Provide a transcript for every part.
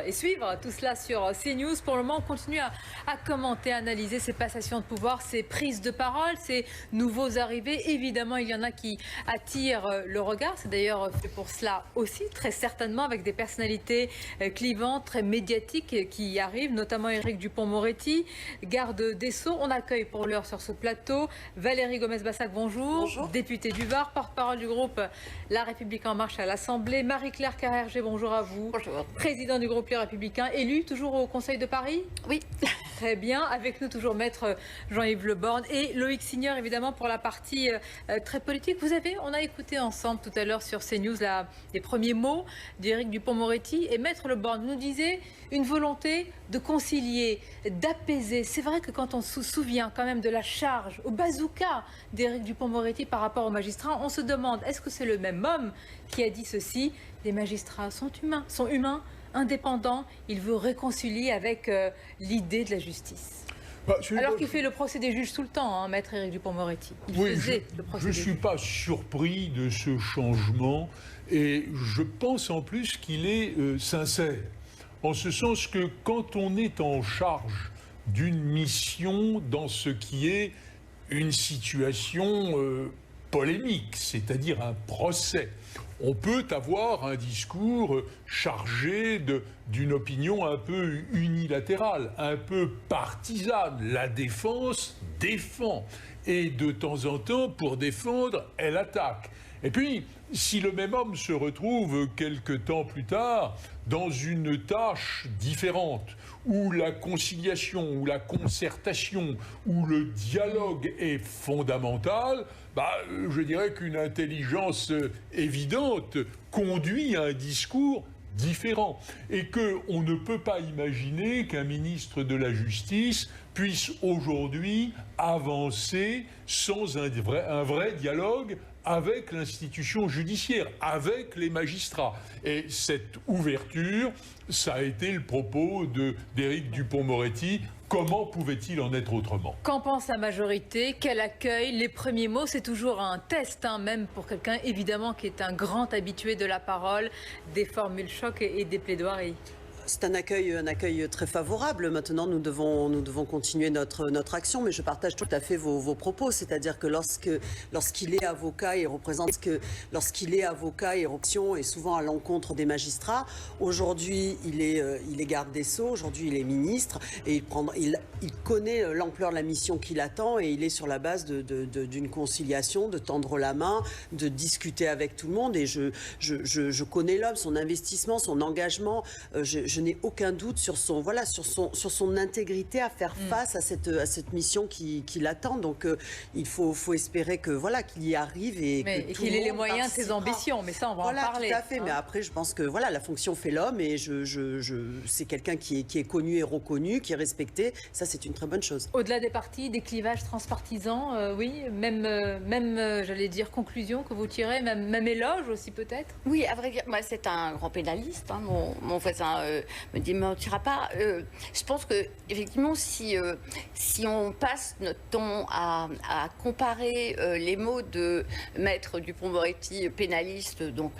et suivre tout cela sur CNews. Pour le moment, on continue à commenter, à analyser ces passations de pouvoir, ces prises de parole, ces nouveaux arrivés. Évidemment, il y en a qui attirent le regard. C'est d'ailleurs fait pour cela aussi, très certainement, avec des personnalités clivantes, très médiatiques qui arrivent, notamment Éric Dupond-Moretti, garde des Sceaux. On accueille pour l'heure sur ce plateau Valérie Gomez-Bassac, bonjour. Bonjour. Députée du Var, porte-parole du groupe La République En Marche à l'Assemblée. Marie-Claire Carrère-Gé, bonjour à vous. Bonjour. Président du groupe Les Républicains, élu toujours au Conseil de Paris? Oui. Très bien. Avec nous toujours maître Jean-Yves Le Borne et Loïc Signor, évidemment, pour la partie très politique. On a écouté ensemble tout à l'heure sur CNews les premiers mots d'Éric Dupond-Moretti, et maître Le Borne nous disait une volonté de concilier, d'apaiser. C'est vrai que quand on se souvient quand même de la charge au bazooka d'Éric Dupond-Moretti par rapport aux magistrats, on se demande, est-ce que c'est le même homme qui a dit ceci? Les magistrats sont humains, indépendants. Il veut réconcilier avec l'idée de la justice. Alors qu'il fait le procès des juges tout le temps, hein, maître Éric Dupond-Moretti. Il faisait le procès des juges. Je ne suis pas surpris de ce changement, et je pense en plus qu'il est sincère. En ce sens que quand on est en charge d'une mission dans ce qui est une situation polémique, c'est-à-dire un procès, on peut avoir un discours chargé d'une opinion un peu unilatérale, un peu partisane. La défense défend. Et de temps en temps, pour défendre, elle attaque. Et puis, si le même homme se retrouve quelque temps plus tard dans une tâche différente, où la conciliation, où la concertation, où le dialogue est fondamental, je dirais qu'une intelligence évidente conduit à un discours différent. Et qu'on ne peut pas imaginer qu'un ministre de la Justice puisse aujourd'hui avancer sans un vrai dialogue avec l'institution judiciaire, avec les magistrats. Et cette ouverture, ça a été le propos d'Éric Dupond-Moretti. Comment pouvait-il en être autrement? Qu'en pense la majorité? Quel accueil? Les premiers mots, c'est toujours un test, hein, même pour quelqu'un, évidemment, qui est un grand habitué de la parole, des formules choc et des plaidoiries. C'est un accueil très favorable. Maintenant, nous devons continuer notre action, mais je partage tout à fait vos propos. C'est-à-dire que lorsqu'il est avocat, il représente que lorsqu'il est avocat et option est souvent à l'encontre des magistrats. Aujourd'hui, il est garde des Sceaux. Aujourd'hui, il est ministre et il connaît l'ampleur de la mission qu'il attend, et il est sur la base d'une conciliation, de tendre la main, de discuter avec tout le monde. Et je connais l'homme, son investissement, son engagement. Je n'ai aucun doute sur son intégrité à faire face à cette mission qui l'attend. Donc il faut espérer qu'il y arrive et qu'il ait les moyens de ses ambitions. Mais ça, on va en parler. Tout à fait. Hein. Mais après, je pense que la fonction fait l'homme, et c'est quelqu'un qui est connu et reconnu, qui est respecté. Ça, c'est une très bonne chose. Au-delà des partis, des clivages transpartisans, oui, même j'allais dire conclusion que vous tirez, même éloge aussi peut-être. Oui, à vrai dire, moi c'est un grand pénaliste, hein, mon voisin me dit mentira pas. Je pense que effectivement, si on passe notre temps à comparer les mots de maître Dupond-Moretti, pénaliste, donc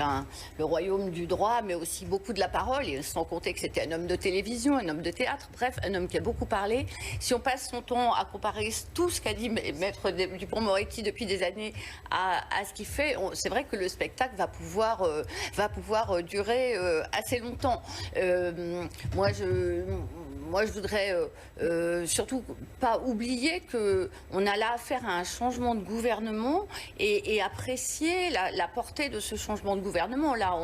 le royaume du droit, mais aussi beaucoup de la parole, et sans compter que c'était un homme de télévision, un homme de théâtre, bref, un homme qui a beaucoup parlé. Si on passe son temps à comparer tout ce qu'a dit maître Dupond-Moretti depuis des années à ce qu'il fait, c'est vrai que le spectacle va pouvoir durer assez longtemps. Moi, je voudrais surtout pas oublier qu'on a là affaire à un changement de gouvernement et apprécier la portée de ce changement de gouvernement. Là,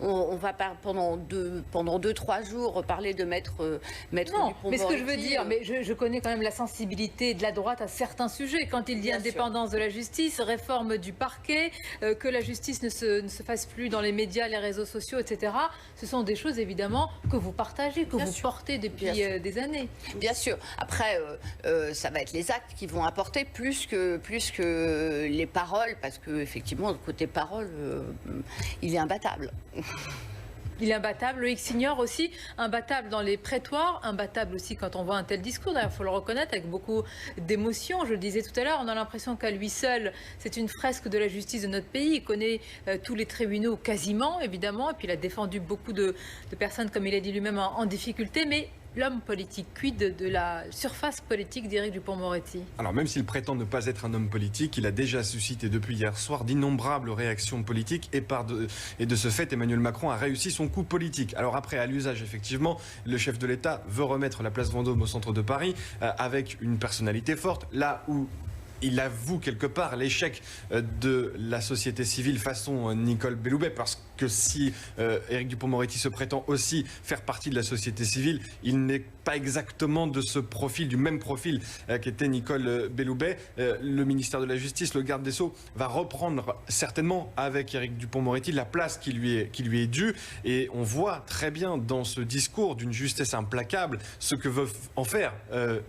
on va pendant 2-3 jours parler de maître Non, Dupond-Moretti. mais ce que je veux dire, mais je connais quand même la sensibilité de la droite à certains sujets. Quand il dit indépendance de la justice, réforme du parquet, que la justice ne se fasse plus dans les médias, les réseaux sociaux, etc. Ce sont des choses évidemment que vous partagez, que vous portez depuis des années. Bien sûr. Après, ça va être les actes qui vont apporter plus que les paroles, parce que effectivement, le côté parole, il est imbattable. il est imbattable. Loïc Signor aussi, imbattable dans les prétoires, imbattable aussi quand on voit un tel discours. D'ailleurs, il faut le reconnaître, avec beaucoup d'émotion. Je le disais tout à l'heure, on a l'impression qu'à lui seul, c'est une fresque de la justice de notre pays. Il connaît tous les tribunaux quasiment, évidemment. Et puis il a défendu beaucoup de personnes, comme il a dit lui-même, en difficulté. Mais l'homme politique, quid de la surface politique d'Éric Dupond-Moretti? Alors même s'il prétend ne pas être un homme politique, il a déjà suscité depuis hier soir d'innombrables réactions politiques et de ce fait, Emmanuel Macron a réussi son coup politique. Alors après, à l'usage, effectivement, le chef de l'État veut remettre la place Vendôme au centre de Paris avec une personnalité forte, là où il avoue quelque part l'échec de la société civile façon Nicole Belloubet, parce que si Éric Dupond-Moretti se prétend aussi faire partie de la société civile, il n'est pas exactement de ce profil, du même profil qu'était Nicole Belloubet. Le ministère de la Justice, le garde des Sceaux, va reprendre certainement avec Éric Dupond-Moretti la place qui lui est due. Et on voit très bien dans ce discours d'une justesse implacable ce que veut en faire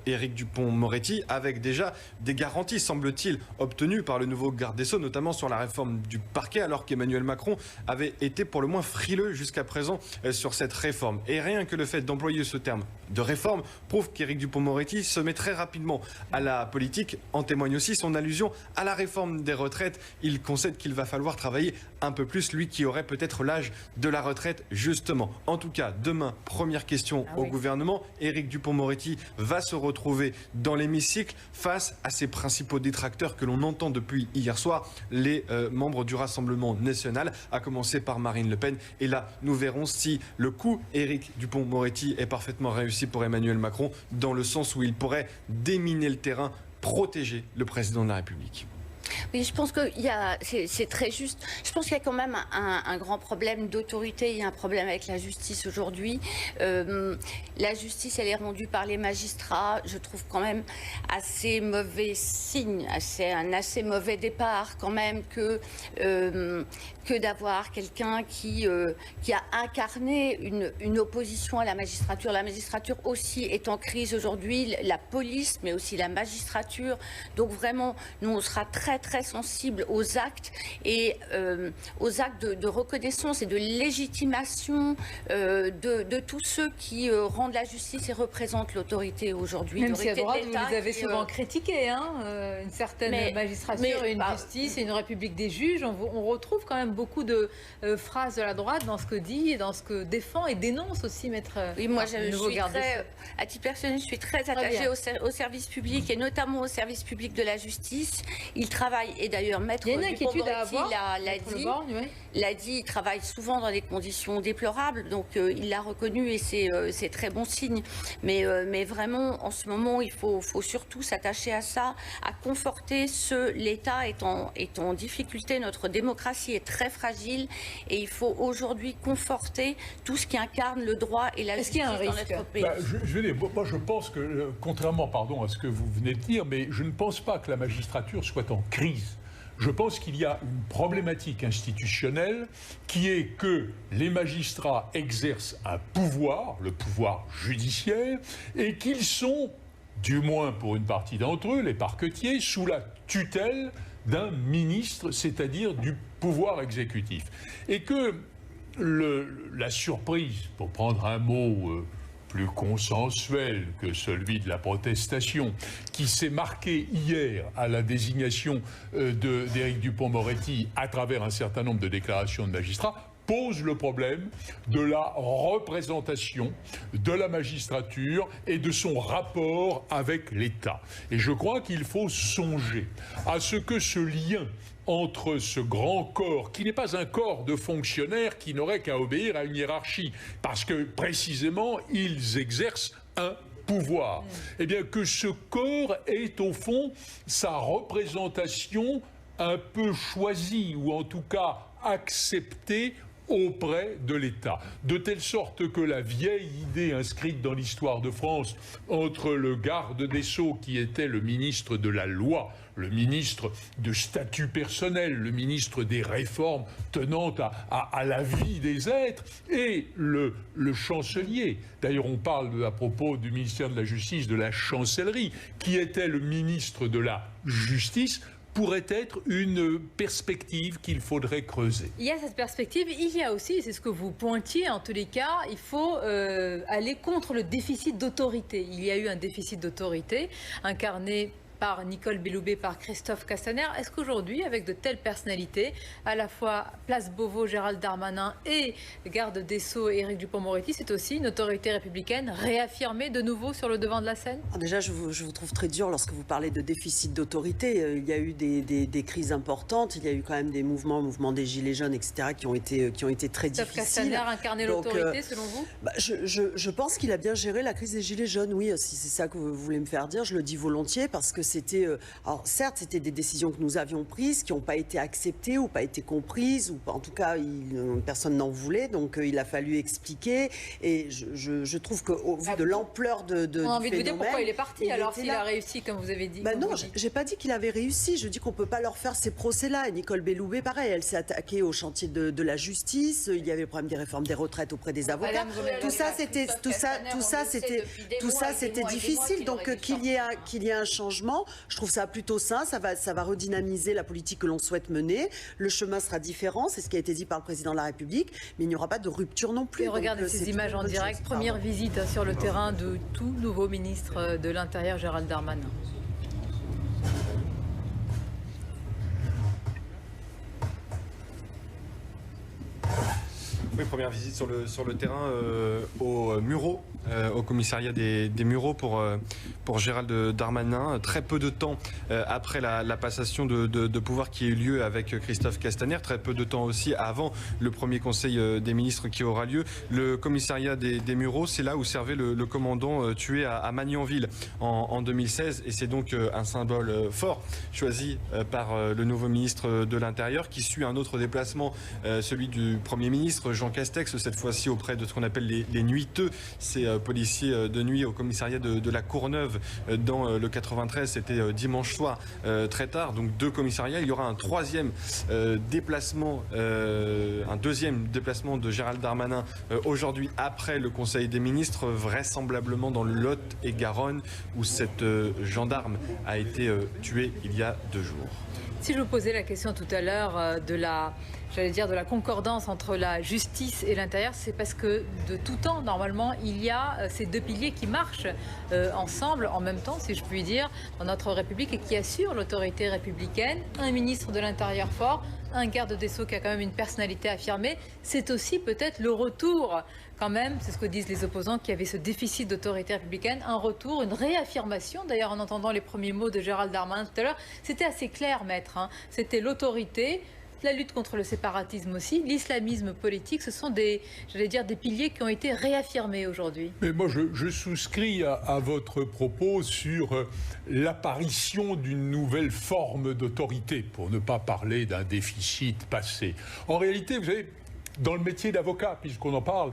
Éric Dupond-Moretti, avec déjà des garanties, semble-t-il, obtenues par le nouveau garde des Sceaux, notamment sur la réforme du parquet, alors qu'Emmanuel Macron avait été pour le moins frileux jusqu'à présent sur cette réforme. Et rien que le fait d'employer ce terme de réforme prouve qu'Éric Dupond-Moretti se met très rapidement à la politique. En témoigne aussi son allusion à la réforme des retraites. Il concède qu'il va falloir travailler un peu plus, lui qui aurait peut-être l'âge de la retraite justement. En tout cas, demain, première question au gouvernement. Éric Dupond-Moretti va se retrouver dans l'hémicycle face à ses principaux détracteurs que l'on entend depuis hier soir, les membres du Rassemblement national, à commencer par Marine Le Pen. Et là, nous verrons si le coup Éric Dupond-Moretti est parfaitement réussi pour Emmanuel Macron, dans le sens où il pourrait déminer le terrain, protéger le président de la République. Oui, je pense que c'est très juste. Je pense qu'il y a quand même un grand problème d'autorité. Il y a un problème avec la justice aujourd'hui. La justice, elle est rendue par les magistrats. Je trouve quand même assez mauvais signe, un assez mauvais départ quand même que d'avoir quelqu'un qui a incarné une opposition à la magistrature. La magistrature aussi est en crise aujourd'hui, la police, mais aussi la magistrature. Donc vraiment, nous, on sera très sensible aux actes et aux actes de reconnaissance et de légitimation de tous ceux qui rendent la justice et représentent l'autorité aujourd'hui. Même si à droite, vous les avez souvent critiqués, une certaine magistrature et une justice et une république des juges. On retrouve quand même beaucoup de phrases de la droite dans ce que dit et dans ce que défend et dénonce aussi maître. Oui, moi je suis très, à titre personnel, je suis très attachée au service public et notamment au service public de la justice. Il travaille, et d'ailleurs maître Dupond-Moretti l'a dit, il travaille souvent dans des conditions déplorables, donc il l'a reconnu et c'est très bon signe. Mais vraiment, en ce moment, il faut surtout s'attacher à ça, à conforter l'État est en difficulté, notre démocratie est très fragile et il faut aujourd'hui conforter tout ce qui incarne le droit et la justice dans notre pays. Moi je pense que, contrairement à ce que vous venez de dire, mais je ne pense pas que la magistrature soit en crise. Je pense qu'il y a une problématique institutionnelle qui est que les magistrats exercent un pouvoir, le pouvoir judiciaire, et qu'ils sont, du moins pour une partie d'entre eux, les parquetiers, sous la tutelle d'un ministre, c'est-à-dire du pouvoir exécutif. Et que la surprise, pour prendre un mot plus consensuel que celui de la protestation, qui s'est marqué hier à la désignation d'Éric Dupond-Moretti à travers un certain nombre de déclarations de magistrats, pose le problème de la représentation de la magistrature et de son rapport avec l'État. Et je crois qu'il faut songer à ce que ce lien entre ce grand corps, qui n'est pas un corps de fonctionnaires qui n'aurait qu'à obéir à une hiérarchie, parce que précisément ils exercent un pouvoir, eh bien que ce corps est au fond sa représentation un peu choisie, ou en tout cas acceptée auprès de l'État. De telle sorte que la vieille idée inscrite dans l'histoire de France entre le garde des Sceaux, qui était le ministre de la loi, le ministre de statut personnel, le ministre des réformes tenant à la vie des êtres, et le chancelier. D'ailleurs, on parle à propos du ministère de la Justice de la chancellerie, qui était le ministre de la Justice, pourrait être une perspective qu'il faudrait creuser. Il y a cette perspective, il y a aussi, c'est ce que vous pointiez, en tous les cas, il faut aller contre le déficit d'autorité. Il y a eu un déficit d'autorité incarné par Nicole Belloubet, par Christophe Castaner. Est-ce qu'aujourd'hui, avec de telles personnalités, à la fois Place Beauvau, Gérald Darmanin et garde des Sceaux, Éric Dupond-Moretti, c'est aussi une autorité républicaine réaffirmée de nouveau sur le devant de la scène? Déjà, je vous trouve très dur lorsque vous parlez de déficit d'autorité. Il y a eu des crises importantes, il y a eu quand même des mouvements des Gilets jaunes, etc., qui ont été très Christophe difficiles. Castaner incarnait l'autorité, selon vous? Je pense qu'il a bien géré la crise des Gilets jaunes, oui, si c'est ça que vous voulez me faire dire, je le dis volontiers, parce que c'était, alors certes, c'était des décisions que nous avions prises, qui n'ont pas été acceptées ou pas été comprises, ou en tout cas, personne n'en voulait, donc il a fallu expliquer, et je trouve qu'au vu de l'ampleur du phénomène... On a envie de vous dire pourquoi il est parti, alors s'il a réussi, comme vous avez dit. Non, j'ai pas dit qu'il avait réussi, je dis qu'on peut pas leur faire ces procès-là, et Nicole Belloubet, pareil, elle s'est attaquée au chantier de la justice, il y avait le problème des réformes des retraites auprès des avocats, tout ça c'était difficile, donc qu'il y ait un changement, je trouve ça plutôt sain, ça va redynamiser la politique que l'on souhaite mener, le chemin sera différent, c'est ce qui a été dit par le président de la République, mais il n'y aura pas de rupture non plus. Et regardez ces images en direct, première visite sur le terrain de tout nouveau ministre de l'Intérieur, Gérald Darmanin. Oui, première visite sur le terrain au Mureaux, au commissariat des Mureaux pour Gérald Darmanin. Très peu de temps après la passation de pouvoir qui a eu lieu avec Christophe Castaner, très peu de temps aussi avant le premier conseil des ministres qui aura lieu. Le commissariat des Mureaux, c'est là où servait le commandant tué à Magnanville en 2016. Et c'est donc un symbole fort choisi par le nouveau ministre de l'Intérieur qui suit un autre déplacement, celui du Premier ministre Jean Castex, cette fois-ci auprès de ce qu'on appelle les nuiteux, ces policiers de nuit au commissariat de la Courneuve dans le 93. C'était dimanche soir très tard, donc 2 commissariats. Il y aura un troisième déplacement, un deuxième déplacement de Gérald Darmanin aujourd'hui après le Conseil des ministres, vraisemblablement dans le Lot-et-Garonne où cette gendarme a été tuée il y a 2 jours. Si je vous posais la question tout à l'heure de la concordance entre la justice et l'intérieur, c'est parce que de tout temps, normalement, il y a ces 2 piliers qui marchent ensemble, en même temps, si je puis dire, dans notre République et qui assurent l'autorité républicaine. Un ministre de l'Intérieur fort, un garde des Sceaux qui a quand même une personnalité affirmée. C'est aussi peut-être le retour, quand même, c'est ce que disent les opposants, qui avait ce déficit d'autorité républicaine, un retour, une réaffirmation. D'ailleurs, en entendant les premiers mots de Gérald Darmanin tout à l'heure, c'était assez clair, maître. C'était l'autorité, la lutte contre le séparatisme aussi, l'islamisme politique, ce sont des piliers qui ont été réaffirmés aujourd'hui. Mais moi, je souscris à votre propos sur l'apparition d'une nouvelle forme d'autorité, pour ne pas parler d'un déficit passé. En réalité, vous savez, dans le métier d'avocat, puisqu'on en parle,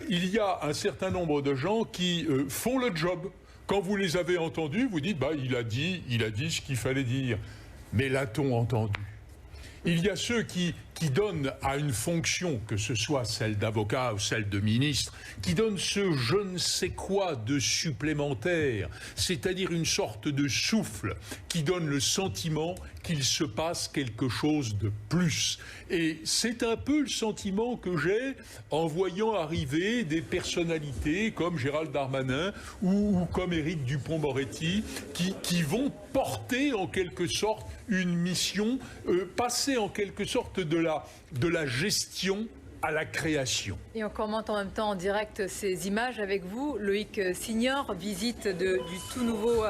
il y a un certain nombre de gens qui font le job. Quand vous les avez entendus, vous dites, il a dit ce qu'il fallait dire. Mais l'a-t-on entendu ? Il y a ceux qui donnent à une fonction, que ce soit celle d'avocat ou celle de ministre, qui donnent ce je ne sais quoi de supplémentaire, c'est-à-dire une sorte de souffle qui donne le sentiment qu'il se passe quelque chose de plus. Et c'est un peu le sentiment que j'ai en voyant arriver des personnalités comme Gérald Darmanin ou comme Éric Dupond-Moretti qui vont porter en quelque sorte une mission, passer en quelque sorte de la gestion à la création. Et on commente en même temps en direct ces images avec vous. Loïc Signor, visite du tout nouveau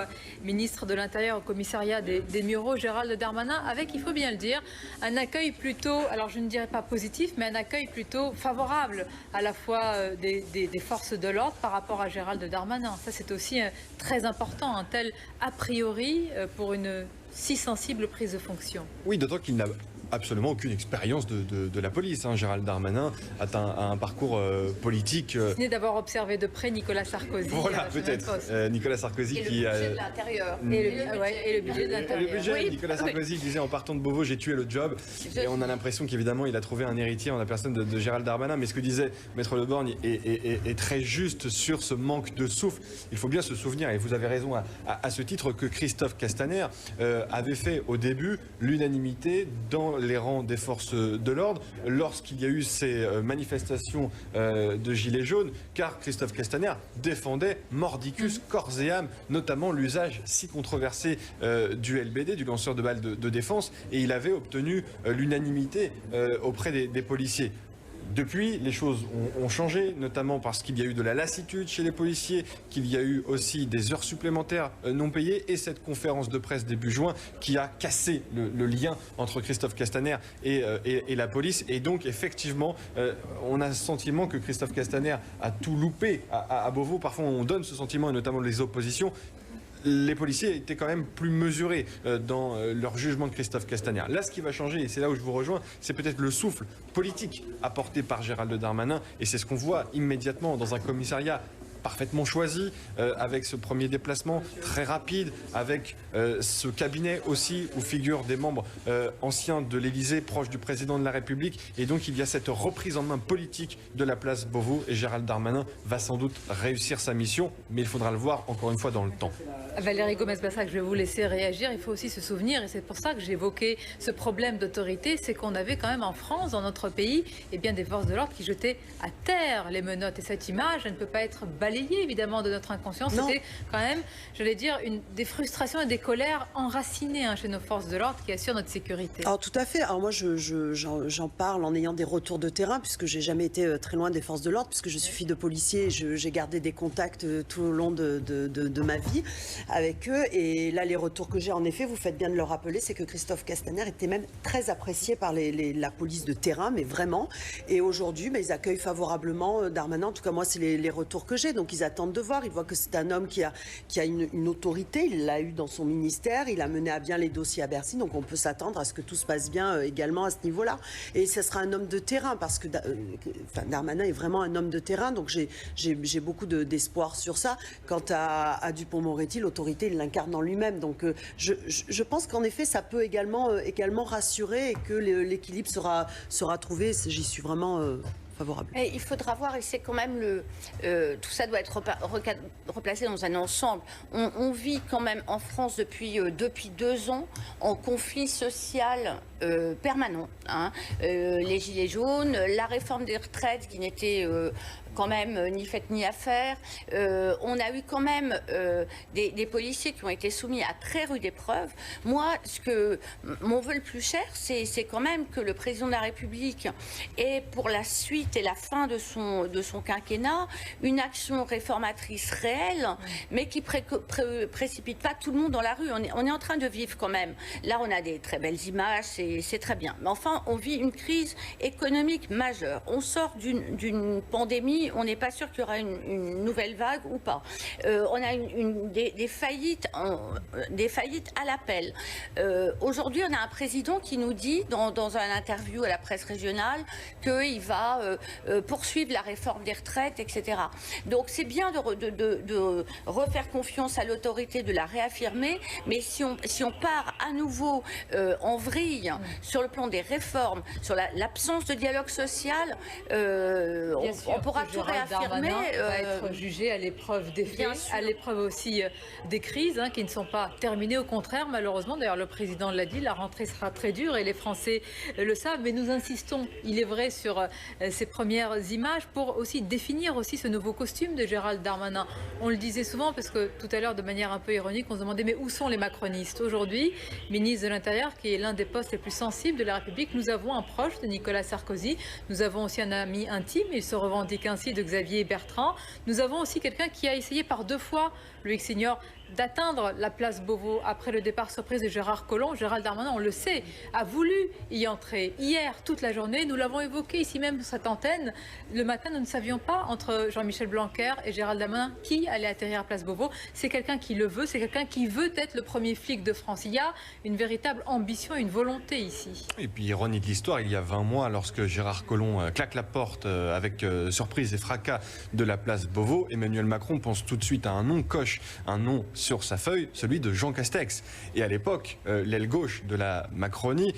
ministre de l'Intérieur au commissariat des Mureaux, Gérald Darmanin, avec, il faut bien le dire, un accueil plutôt, alors je ne dirais pas positif, mais un accueil plutôt favorable à la fois des forces de l'ordre par rapport à Gérald Darmanin. Ça, c'est aussi très important, un tel a priori pour une si sensible prise de fonction. Oui, d'autant qu'il n'a absolument aucune expérience de la police. Gérald Darmanin a un parcours politique. Ce n'est d'avoir observé de près Nicolas Sarkozy. Voilà, peut-être. Nicolas Sarkozy Et qui le budget de l'intérieur. Et le budget de l'intérieur. Le budget, Oui. Nicolas Sarkozy disait en partant de Beauvau, j'ai tué le job. Et on a l'impression qu'évidemment, il a trouvé un héritier en la personne de Gérald Darmanin. Mais ce que disait Maître Le Borgne est très juste sur ce manque de souffle. Il faut bien se souvenir, et vous avez raison à ce titre, que Christophe Castaner avait fait au début l'unanimité dans les rangs des forces de l'ordre lorsqu'il y a eu ces manifestations de gilets jaunes, car Christophe Castaner défendait mordicus corps et âme, notamment l'usage si controversé du LBD, du lanceur de balles de défense, et il avait obtenu l'unanimité auprès des policiers. Depuis, les choses ont changé, notamment parce qu'il y a eu de la lassitude chez les policiers, qu'il y a eu aussi des heures supplémentaires non payées, et cette conférence de presse début juin qui a cassé le lien entre Christophe Castaner et la police. Et donc, effectivement, on a le sentiment que Christophe Castaner a tout loupé à Beauvau. Parfois, on donne ce sentiment, et notamment les oppositions. Les policiers étaient quand même plus mesurés dans leur jugement de Christophe Castaner. Là, ce qui va changer, et c'est là où je vous rejoins, c'est peut-être le souffle politique apporté par Gérald Darmanin. Et c'est ce qu'on voit immédiatement dans un commissariat parfaitement choisi, avec ce premier déplacement très rapide, avec ce cabinet aussi où figurent des membres anciens de l'Élysée, proches du président de la République. Et donc il y a cette reprise en main politique de la place Beauvau, et Gérald Darmanin va sans doute réussir sa mission, mais il faudra le voir encore une fois dans le temps. Valérie Gomez-Bassac, je vais vous laisser réagir. Il faut aussi se souvenir, et c'est pour ça que j'évoquais ce problème d'autorité, c'est qu'on avait quand même en France, dans notre pays, des forces de l'ordre qui jetaient à terre les menottes. Et cette image, elle ne peut pas être balayée évidemment de notre inconscient. C'était quand même, j'allais dire, des frustrations et des colères enracinées chez nos forces de l'ordre qui assurent notre sécurité. Alors tout à fait. Alors moi, j'en parle en ayant des retours de terrain, puisque j'ai jamais été très loin des forces de l'ordre, puisque je suis fille de policier, j'ai gardé des contacts tout au long de ma vie avec eux. Et là, les retours que j'ai, en effet, vous faites bien de le rappeler, c'est que Christophe Castaner était même très apprécié par la police de terrain, mais vraiment. Et aujourd'hui, ils accueillent favorablement Darmanin. En tout cas, moi, c'est les retours que j'ai. Donc, ils attendent de voir. Ils voient que c'est un homme qui a une autorité. Il l'a eu dans son ministère. Il a mené à bien les dossiers à Bercy. Donc, on peut s'attendre à ce que tout se passe bien également à ce niveau-là. Et ce sera un homme de terrain, parce que Darmanin est vraiment un homme de terrain. Donc, j'ai beaucoup d'espoir sur ça. Quant à Dupond-Moretti, l'autorité, il l'incarne en lui-même. Donc, je pense qu'en effet, ça peut également rassurer, et que l'équilibre sera trouvé. J'y suis vraiment favorable. Et il faudra voir, et c'est quand même tout ça doit être replacé dans un ensemble. On vit quand même en France depuis 2 ans en conflit social permanent. Les gilets jaunes, la réforme des retraites qui n'était quand même ni faite ni à faire. On a eu quand même des policiers qui ont été soumis à très rude épreuve. Moi, mon vœu le plus cher, c'est quand même que le président de la République ait pour la suite et la fin de son quinquennat une action réformatrice réelle, mais qui précipite pas tout le monde dans la rue. On est en train de vivre quand même. Là, on a des très belles images, c'est très bien. Mais enfin, on vit une crise économique majeure. On sort d'une pandémie, on n'est pas sûr qu'il y aura une nouvelle vague ou pas. On a des faillites à l'appel. Aujourd'hui, on a un président qui nous dit, dans un interview à la presse régionale, qu'il va poursuivre la réforme des retraites, etc. Donc c'est bien de refaire confiance à l'autorité, de la réaffirmer, mais si on part à nouveau en vrille sur le plan des réformes, sur l'absence de dialogue social, on pourra tout réaffirmer. Va être jugé à l'épreuve des faits, à l'épreuve aussi des crises qui ne sont pas terminées. Au contraire, malheureusement, d'ailleurs le président l'a dit, la rentrée sera très dure et les Français le savent, mais nous insistons, il est vrai, sur ces premières images pour aussi définir aussi ce nouveau costume de Gérald Darmanin. On le disait souvent, parce que tout à l'heure, de manière un peu ironique, on se demandait mais où sont les macronistes? Aujourd'hui, ministre de l'Intérieur, qui est l'un des postes les plus sensibles de la République, nous avons un proche de Nicolas Sarkozy, nous avons aussi un ami intime, il se revendique ainsi, de Xavier Bertrand. Nous avons aussi quelqu'un qui a essayé par 2 fois, Loïc Signor, d'atteindre la place Beauvau après le départ surprise de Gérard Collomb. Gérald Darmanin, on le sait, a voulu y entrer. Hier, toute la journée, nous l'avons évoqué ici même sur cette antenne. Le matin, nous ne savions pas entre Jean-Michel Blanquer et Gérald Darmanin qui allait atterrir à place Beauvau. C'est quelqu'un qui le veut, c'est quelqu'un qui veut être le premier flic de France. Il y a une véritable ambition, une volonté ici. Et puis, ironie de l'histoire, il y a 20 mois, lorsque Gérard Collomb claque la porte avec surprise et fracas de la place Beauvau, Emmanuel Macron pense tout de suite à un nom, coche un nom sur sa feuille, celui de Jean Castex. Et à l'époque, l'aile gauche de la Macronie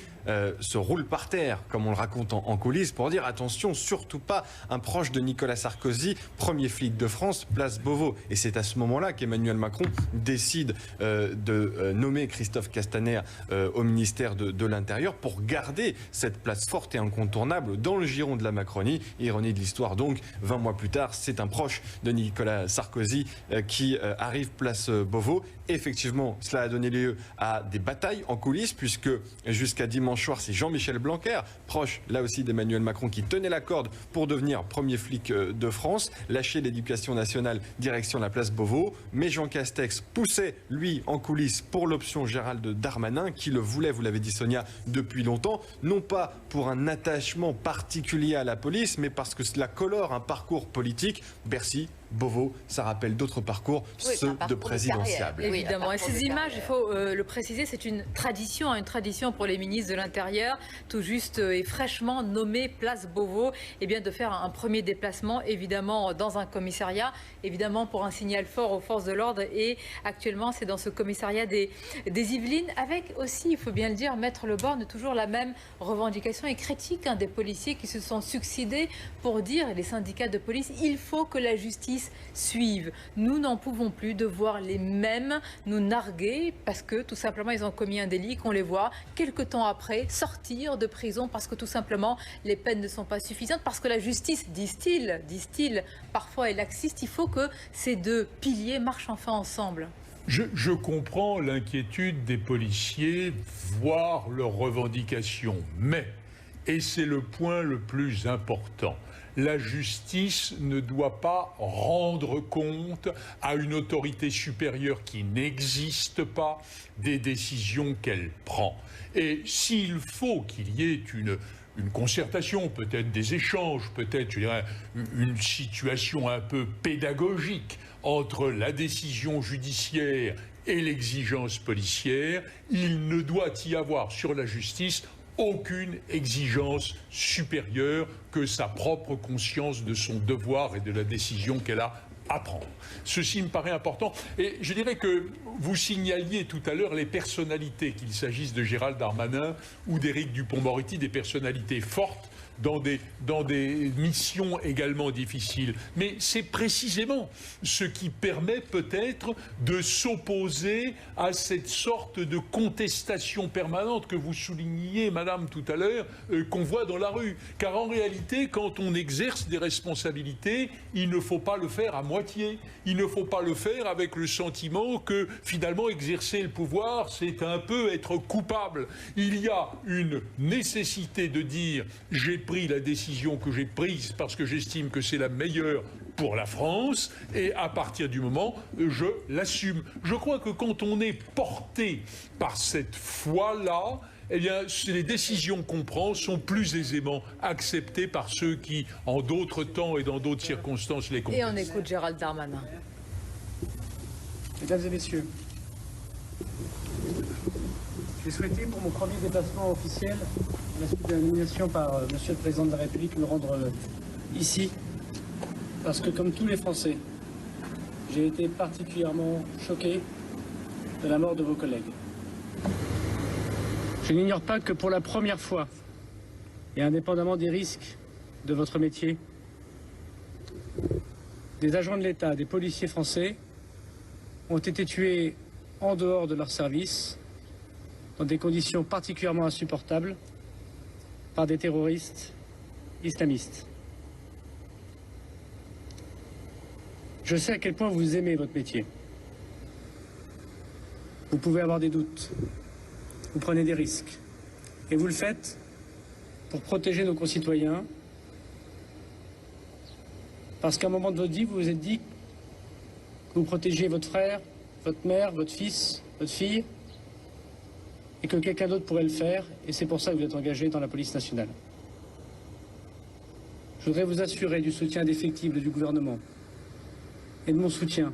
se roule par terre, comme on le raconte en coulisses, pour dire attention, surtout pas un proche de Nicolas Sarkozy, premier flic de France, place Beauvau. Et c'est à ce moment-là qu'Emmanuel Macron décide de nommer Christophe Castaner au ministère de l'Intérieur pour garder cette place forte et incontournable dans le giron de la Macronie. Ironie de l'histoire donc, 20 mois plus tard, c'est un proche de Nicolas Sarkozy qui arrive place Beauvau. Effectivement, cela a donné lieu à des batailles en coulisses, puisque jusqu'à dimanche soir, c'est Jean-Michel Blanquer, proche là aussi d'Emmanuel Macron, qui tenait la corde pour devenir premier flic de France, lâcher l'éducation nationale, direction la place Beauvau. Mais Jean Castex poussait, lui, en coulisses pour l'option Gérald Darmanin, qui le voulait, vous l'avez dit Sonia, depuis longtemps, non pas pour un attachement particulier à la police, mais parce que cela colore un parcours politique. Bercy, Beauvau, ça rappelle d'autres parcours, oui, ceux de présidentiables. Oui, évidemment. Et ces images, il faut le préciser, c'est une tradition pour les ministres de l'Intérieur, tout juste et fraîchement nommés place Beauvau, et bien de faire un premier déplacement, évidemment, dans un commissariat, évidemment pour un signal fort aux forces de l'ordre. Et actuellement, c'est dans ce commissariat des Yvelines, avec aussi, il faut bien le dire, Maître Le Borne, toujours la même revendication et critique des policiers qui se sont succédés pour dire, et les syndicats de police, il faut que la justice suive. Nous n'en pouvons plus de voir les mêmes nous narguer parce que tout simplement ils ont commis un délit, qu'on les voit quelques temps après sortir de prison parce que tout simplement les peines ne sont pas suffisantes, parce que la justice, disent-ils, parfois est laxiste. Il faut que ces deux piliers marchent enfin ensemble. Je comprends l'inquiétude des policiers, voire leurs revendications, mais, et c'est le point le plus important, la justice ne doit pas rendre compte à une autorité supérieure qui n'existe pas des décisions qu'elle prend. Et s'il faut qu'il y ait une concertation, peut-être des échanges, peut-être, je dirais, une situation un peu pédagogique entre la décision judiciaire et l'exigence policière, il ne doit y avoir sur la justice aucune exigence supérieure que sa propre conscience de son devoir et de la décision qu'elle a à prendre. Ceci me paraît important. Et je dirais que vous signaliez tout à l'heure les personnalités, qu'il s'agisse de Gérald Darmanin ou d'Éric Dupond-Moretti, des personnalités fortes dans des missions également difficiles. Mais c'est précisément ce qui permet peut-être de s'opposer à cette sorte de contestation permanente que vous souligniez, madame, tout à l'heure, qu'on voit dans la rue. Car en réalité, quand on exerce des responsabilités, il ne faut pas le faire à moitié. Il ne faut pas le faire avec le sentiment que, finalement, exercer le pouvoir, c'est un peu être coupable. Il y a une nécessité de dire « j'ai pris la décision que j'ai prise parce que j'estime que c'est la meilleure pour la France et à partir du moment, je l'assume ». Je crois que quand on est porté par cette foi-là, eh bien, les décisions qu'on prend sont plus aisément acceptées par ceux qui, en d'autres temps et dans d'autres circonstances, les comprennent. Et on écoute Gérald Darmanin. Mesdames et messieurs, j'ai souhaité, pour mon premier déplacement officiel, à la suite de la nomination par Monsieur le Président de la République, me rendre ici, parce que, comme tous les Français, j'ai été particulièrement choqué de la mort de vos collègues. Je n'ignore pas que pour la première fois, et indépendamment des risques de votre métier, des agents de l'État, des policiers français, ont été tués en dehors de leur service, dans des conditions particulièrement insupportables, par des terroristes islamistes. Je sais à quel point vous aimez votre métier. Vous pouvez avoir des doutes, vous prenez des risques, et vous le faites pour protéger nos concitoyens, parce qu'à un moment de votre vie, vous vous êtes dit que vous protégiez votre frère, votre mère, votre fils, votre fille, et que quelqu'un d'autre pourrait le faire, et c'est pour ça que vous êtes engagé dans la police nationale. Je voudrais vous assurer du soutien indéfectible du gouvernement et de mon soutien,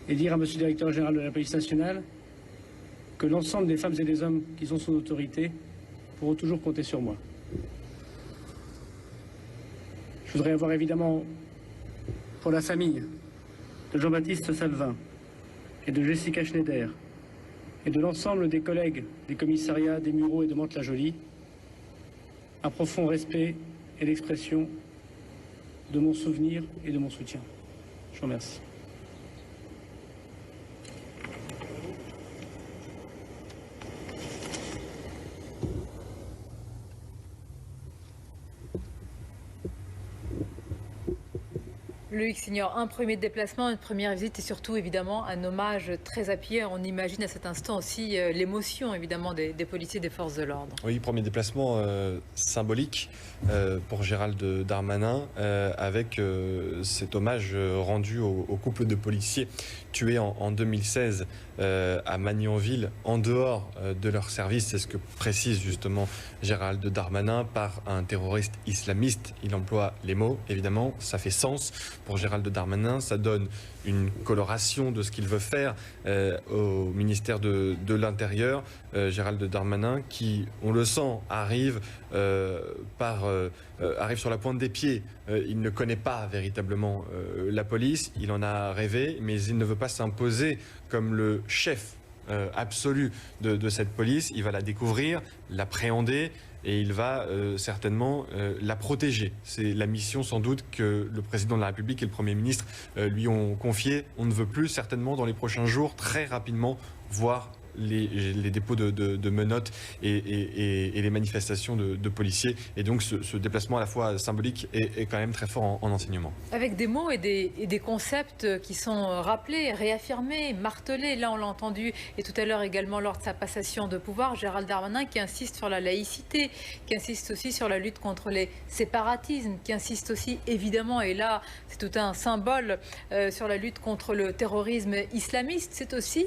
et dire à Monsieur le Directeur Général de la Police Nationale que l'ensemble des femmes et des hommes qui sont sous autorité pourront toujours compter sur moi. Je voudrais avoir évidemment, pour la famille de Jean-Baptiste Salvin et de Jessica Schneider et de l'ensemble des collègues des commissariats des Mureaux et de Mantes-la-Jolie, un profond respect et l'expression de mon souvenir et de mon soutien. Je vous remercie. Loïc Signor, un premier déplacement, une première visite et surtout évidemment un hommage très appuyé. On imagine à cet instant aussi l'émotion évidemment des policiers des forces de l'ordre. Oui, premier déplacement symbolique pour Gérald Darmanin avec cet hommage rendu au couple de policiers tués en 2016 à Magnanville en dehors de leur service. C'est ce que précise justement Gérald Darmanin par un terroriste islamiste. Il emploie les mots, évidemment, ça fait sens. Pour Gérald Darmanin, ça donne une coloration de ce qu'il veut faire au ministère de l'Intérieur. Gérald Darmanin qui, on le sent, arrive sur la pointe des pieds. Il ne connaît pas véritablement la police, il en a rêvé, mais il ne veut pas s'imposer comme le chef absolu de cette police. Il va la découvrir, l'appréhender et il va certainement la protéger. C'est la mission sans doute que le président de la République et le Premier ministre lui ont confiée. On ne veut plus certainement dans les prochains jours très rapidement voir les dépôts de menottes et les manifestations de policiers. Et donc ce déplacement à la fois symbolique est quand même très fort en enseignement. Avec des mots et des concepts qui sont rappelés, réaffirmés, martelés. Là on l'a entendu et tout à l'heure également lors de sa passation de pouvoir, Gérald Darmanin qui insiste sur la laïcité, qui insiste aussi sur la lutte contre les séparatismes, qui insiste aussi évidemment, et là c'est tout un symbole, sur la lutte contre le terrorisme islamiste. C'est aussi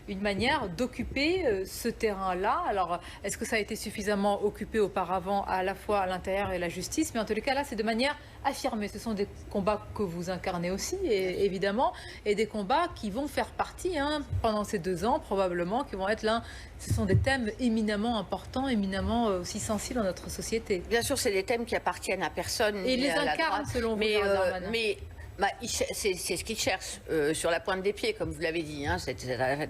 une manière d'occuper ce terrain-là. Alors, est-ce que ça a été suffisamment occupé auparavant, à la fois à l'intérieur et la justice? Mais en tous les cas, là, c'est de manière affirmée. Ce sont des combats que vous incarnez aussi, et, évidemment, et des combats qui vont faire partie, pendant ces 2 ans, probablement, qui vont être là. Ce sont des thèmes éminemment importants, éminemment aussi sensibles dans notre société. Bien sûr, c'est des thèmes qui appartiennent à personne. Et ils les incarnent, selon vous, Darmanin. C'est ce qu'il cherche sur la pointe des pieds, comme vous l'avez dit. Cette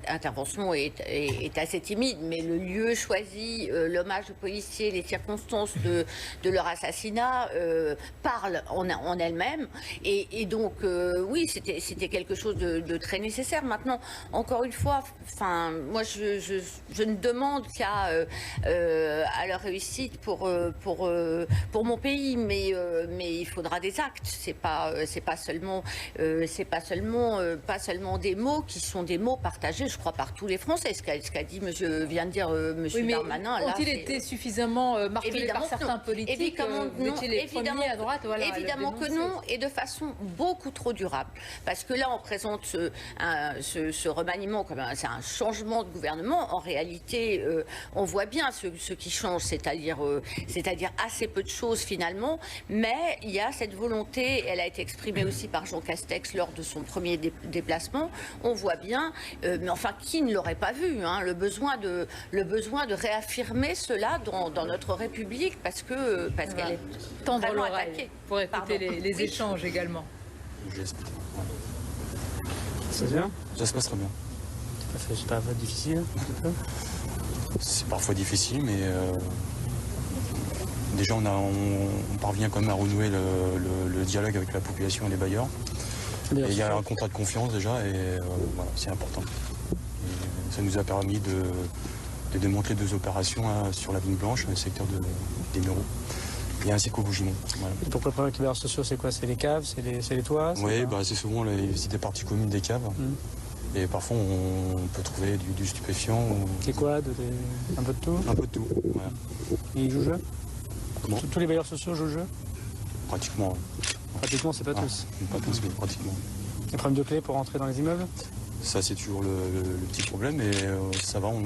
intervention est assez timide, mais le lieu choisi, l'hommage aux policiers, les circonstances de leur assassinat parlent en elles-mêmes. Et donc, oui, c'était quelque chose de très nécessaire. Maintenant, encore une fois, moi, je ne demande qu'à leur réussite pour mon pays, mais il faudra des actes. C'est pas seulement des mots qui sont des mots partagés, je crois, par tous les Français. Ce qu'a dit vient de dire monsieur Darmanin. Ont-ils été suffisamment martelés par certains politiques? Les premiers à droite, voilà, évidemment que non, et de façon beaucoup trop durable. Parce que là, on présente ce remaniement comme c'est un changement de gouvernement. En réalité, on voit bien ce qui change, c'est-à-dire assez peu de choses finalement. Mais il y a cette volonté, elle a été exprimée aussi par Jean Castex lors de son premier déplacement. On voit bien, mais enfin, qui ne l'aurait pas vu, le besoin de réaffirmer cela dans notre République parce qu'elle est tendre vraiment l'oreille attaquée. Pour écouter les échanges également. Ça vient? Ça se passe très bien. C'est pas difficile, C'est parfois difficile, mais déjà on parvient quand même à renouer le dialogue avec la population et les bailleurs. Et il y a un contrat de confiance déjà, et voilà, c'est important. Et ça nous a permis de démanteler 2 opérations sur la Vigne Blanche, dans le secteur des Mureaux, et ainsi qu'au Bougiemont. Voilà. Et pourquoi le problème avec les bailleurs sociaux, c'est quoi? C'est les caves, c'est les toits? Oui, c'est souvent les idées parties communes des caves. Et parfois on peut trouver du stupéfiant. C'est quoi? Un peu de tout? Un peu de tout, voilà. Et ils jouent le jeu? Comment? Tous les bailleurs sociaux jouent le jeu? Pratiquement. Pratiquement, c'est pas tous. Pas tous, mais pratiquement. Les problèmes de clés pour rentrer dans les immeubles? Ça, c'est toujours le petit problème, et ça va, on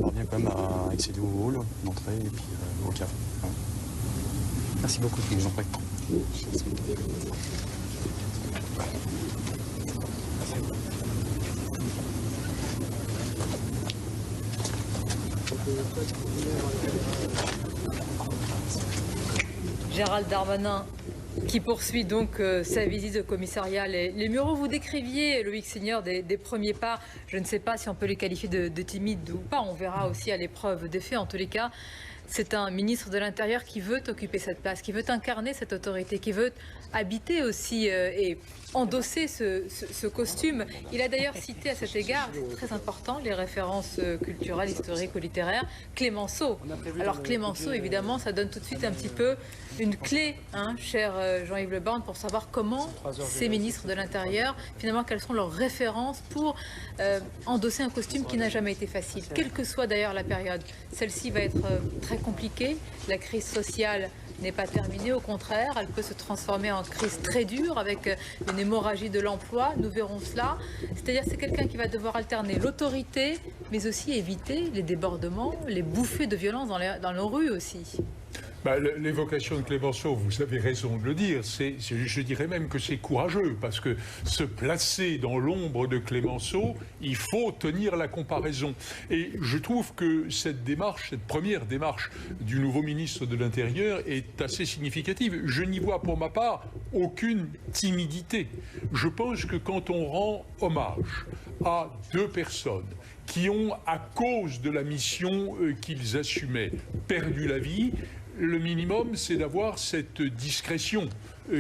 parvient quand même à accéder au hall d'entrée et puis au café. Voilà. Merci beaucoup, je vous en prie. Gérald Darmanin qui poursuit donc sa visite au commissariat Les Mureaux. Vous décriviez, Loïc Signor, des premiers pas. Je ne sais pas si on peut les qualifier de timides ou pas. On verra aussi à l'épreuve des faits. En tous les cas, c'est un ministre de l'Intérieur qui veut occuper cette place, qui veut incarner cette autorité, qui veut habiter aussi et endosser ce costume. Il a d'ailleurs cité à cet égard, c'est très important, les références culturelles, historiques ou littéraires, Clémenceau. Alors Clémenceau, évidemment, ça donne tout de suite un petit peu une clé, hein, cher Jean-Yves Le Borne, pour savoir comment ces ministres de l'Intérieur, finalement, quelles sont leurs références pour endosser un costume qui n'a jamais été facile, quelle que soit d'ailleurs la période. Celle-ci va être très compliquée. La crise sociale n'est pas terminée, au contraire, elle peut se transformer en crise très dure avec une hémorragie de l'emploi, nous verrons cela. C'est-à-dire c'est quelqu'un qui va devoir alterner l'autorité, mais aussi éviter les débordements, les bouffées de violence dans nos rues aussi. L'évocation de Clémenceau, vous avez raison de le dire, je dirais même que c'est courageux, parce que se placer dans l'ombre de Clémenceau, il faut tenir la comparaison. Et je trouve que cette première démarche du nouveau ministre de l'Intérieur est assez significative. Je n'y vois pour ma part aucune timidité. Je pense que quand on rend hommage à deux personnes qui ont, à cause de la mission qu'ils assumaient, perdu la vie, le minimum, c'est d'avoir cette discrétion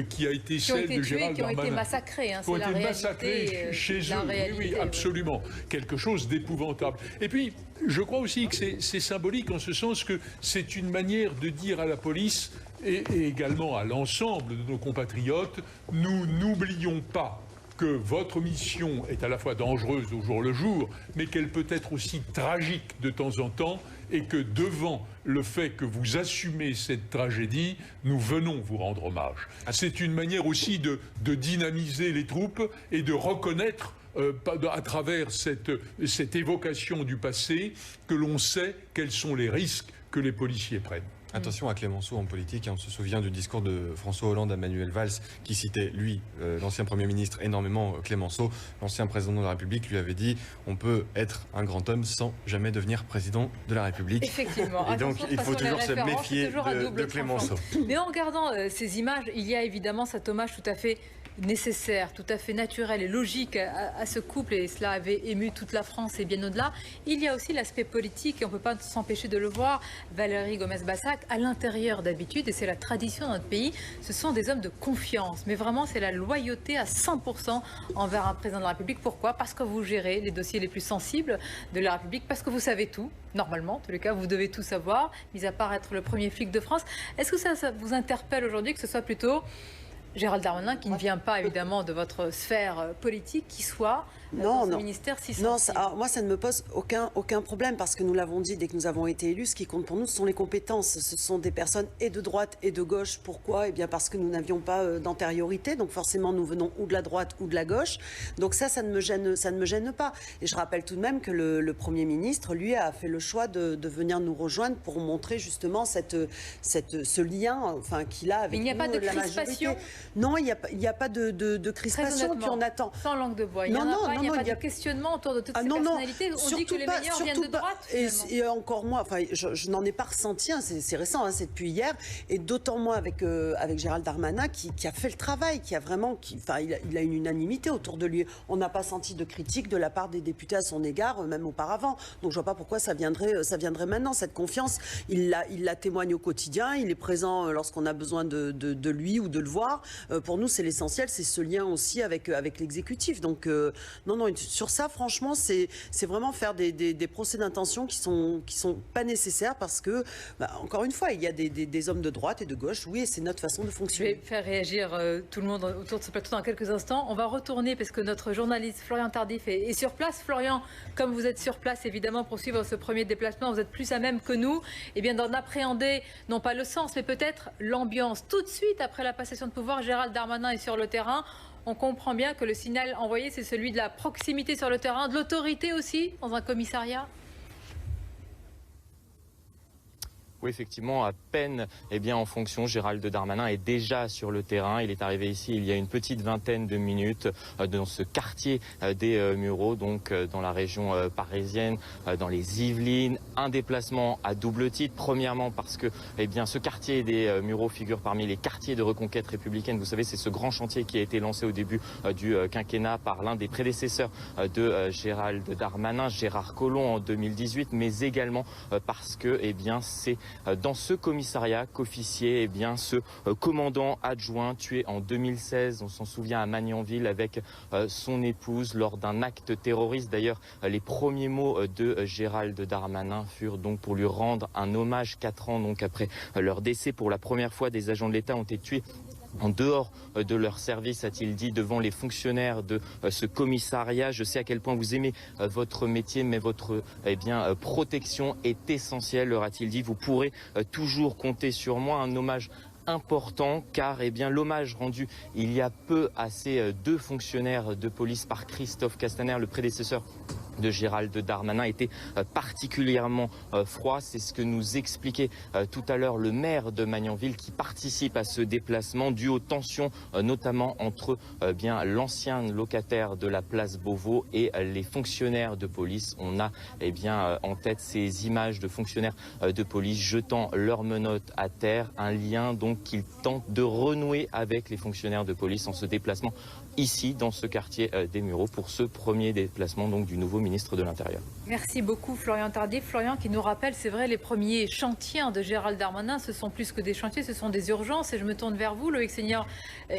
qui a été celle de Gérald Darmanin. Qui ont été massacrés, hein, c'est la réalité. Massacrés chez eux, oui, absolument. Quelque chose d'épouvantable. Et puis, je crois aussi que c'est symbolique en ce sens que c'est une manière de dire à la police et également à l'ensemble de nos compatriotes, nous n'oublions pas que votre mission est à la fois dangereuse au jour le jour, mais qu'elle peut être aussi tragique de temps en temps, et que devant le fait que vous assumez cette tragédie, nous venons vous rendre hommage. C'est une manière aussi de dynamiser les troupes et de reconnaître à travers cette évocation du passé que l'on sait quels sont les risques que les policiers prennent. Attention à Clémenceau en politique, on se souvient du discours de François Hollande à Manuel Valls qui citait, lui, l'ancien Premier ministre, énormément Clémenceau. L'ancien président de la République lui avait dit « on peut être un grand homme sans jamais devenir président de la République ». Effectivement. Et donc il faut toujours se méfier de Clémenceau. Mais en regardant ces images, il y a évidemment cet hommage tout à fait nécessaire, tout à fait naturel et logique à ce couple, et cela avait ému toute la France et bien au-delà. Il y a aussi l'aspect politique, et on ne peut pas s'empêcher de le voir. Valérie Gomez-Bassac, à l'intérieur d'habitude, et c'est la tradition dans notre pays, ce sont des hommes de confiance, mais vraiment c'est la loyauté à 100% envers un président de la République. Pourquoi? Parce que vous gérez les dossiers les plus sensibles de la République, parce que vous savez tout, normalement, en tous les cas, vous devez tout savoir, mis à part être le premier flic de France. Est-ce que ça vous interpelle aujourd'hui, que ce soit plutôt Gérald Darmanin, qui ne vient pas évidemment de votre sphère politique, qui soit dans ce ministère si sensible? Non, alors moi ça ne me pose aucun problème, parce que nous l'avons dit dès que nous avons été élus, ce qui compte pour nous ce sont les compétences. Ce sont des personnes et de droite et de gauche. Pourquoi? Eh bien parce que nous n'avions pas d'antériorité, donc forcément nous venons ou de la droite ou de la gauche. Donc ça ne me gêne pas. Et je rappelle tout de même que le Premier ministre, lui, a fait le choix de venir nous rejoindre pour montrer justement ce lien qu'il a avec nous, il n'y a pas de la crispation. majorité. Non, il n'y a pas de crispation, puis on attend. Sans langue de bois, il n'y a pas de questionnement autour de toutes ces personnalités. On dit que les meilleurs viennent de droite. Et encore moins, je n'en ai pas ressenti, c'est récent, c'est depuis hier, et d'autant moins avec Gérald Darmanin qui a fait le travail, qui a vraiment, il a une unanimité autour de lui. On n'a pas senti de critique de la part des députés à son égard, même auparavant. Donc je ne vois pas pourquoi ça viendrait maintenant. Cette confiance, il la témoigne au quotidien, il est présent lorsqu'on a besoin de lui ou de le voir. Pour nous, c'est l'essentiel, c'est ce lien aussi avec l'exécutif. Donc, non, sur ça, franchement, c'est vraiment faire des procès d'intention qui sont pas nécessaires, parce que, encore une fois, il y a des hommes de droite et de gauche, oui, et c'est notre façon de fonctionner. Je vais faire réagir tout le monde autour de ce plateau dans quelques instants. On va retourner, parce que notre journaliste Florian Tardif est sur place. Florian, comme vous êtes sur place, évidemment, pour suivre ce premier déplacement, vous êtes plus à même que nous, d'en appréhender, non pas le sens, mais peut-être l'ambiance. Tout de suite, après la passation de pouvoir, Gérald Darmanin est sur le terrain. on comprend bien que le signal envoyé, c'est celui de la proximité sur le terrain, de l'autorité aussi, dans un commissariat. Oui, effectivement, à peine en fonction, Gérald Darmanin est déjà sur le terrain. Il est arrivé ici il y a une petite vingtaine de minutes dans ce quartier des Mureaux, donc dans la région parisienne, dans les Yvelines. Un déplacement à double titre. Premièrement parce que ce quartier des Mureaux figure parmi les quartiers de reconquête républicaine. Vous savez, c'est ce grand chantier qui a été lancé au début du quinquennat par l'un des prédécesseurs de Gérald Darmanin, Gérard Collomb, en 2018, mais également parce que c'est dans ce commissariat qu'officiait ce commandant adjoint tué en 2016, on s'en souvient, à Magnanville avec son épouse lors d'un acte terroriste. D'ailleurs, les premiers mots de Gérald Darmanin furent donc pour lui rendre un hommage 4 ans donc après leur décès. Pour la première fois, des agents de l'État ont été tués en dehors de leur service, a-t-il dit, devant les fonctionnaires de ce commissariat. Je sais à quel point vous aimez votre métier, mais votre protection est essentielle, leur a-t-il dit. Vous pourrez toujours compter sur moi. Un hommage important car l'hommage rendu il y a peu à ces 2 fonctionnaires de police par Christophe Castaner, le prédécesseur de Gérald Darmanin, était particulièrement froid. C'est ce que nous expliquait tout à l'heure le maire de Magnanville qui participe à ce déplacement dû aux tensions notamment entre l'ancien locataire de la place Beauvau et les fonctionnaires de police. On a en tête ces images de fonctionnaires de police jetant leurs menottes à terre, un lien donc qu'ils tentent de renouer avec les fonctionnaires de police en se déplacement ici dans ce quartier des Mureaux pour ce premier déplacement donc du nouveau ministre de l'Intérieur. Merci beaucoup Florian Tardif. Florian qui nous rappelle, c'est vrai, les premiers chantiers de Gérald Darmanin, ce sont plus que des chantiers, ce sont des urgences. Et je me tourne vers vous, Loïc Seigneur,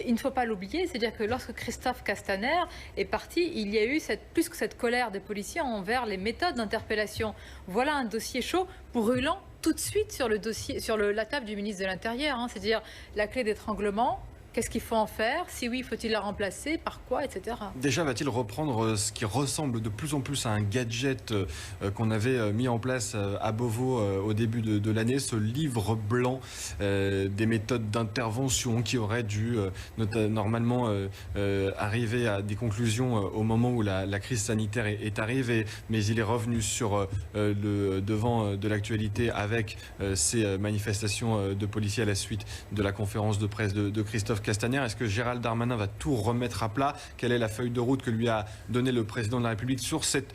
il ne faut pas l'oublier, c'est-à-dire que lorsque Christophe Castaner est parti, il y a eu plus que cette colère des policiers envers les méthodes d'interpellation. Voilà un dossier chaud, brûlant tout de suite sur le dossier, sur la table du ministre de l'Intérieur, c'est-à-dire la clé d'étranglement. Qu'est-ce qu'il faut en faire? Si oui, faut-il la remplacer? Par quoi, etc. Déjà, va-t-il reprendre ce qui ressemble de plus en plus à un gadget qu'on avait mis en place à Beauvau au début de l'année, ce livre blanc des méthodes d'intervention qui aurait dû normalement arriver à des conclusions au moment où la crise sanitaire est arrivée, mais il est revenu sur le devant de l'actualité avec ces manifestations de policiers à la suite de la conférence de presse de Christophe Castaner. Est-ce que Gérald Darmanin va tout remettre à plat? Quelle est la feuille de route que lui a donnée le président de la République sur cette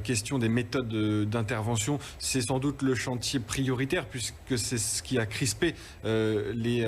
question des méthodes d'intervention? C'est sans doute le chantier prioritaire puisque c'est ce qui a crispé les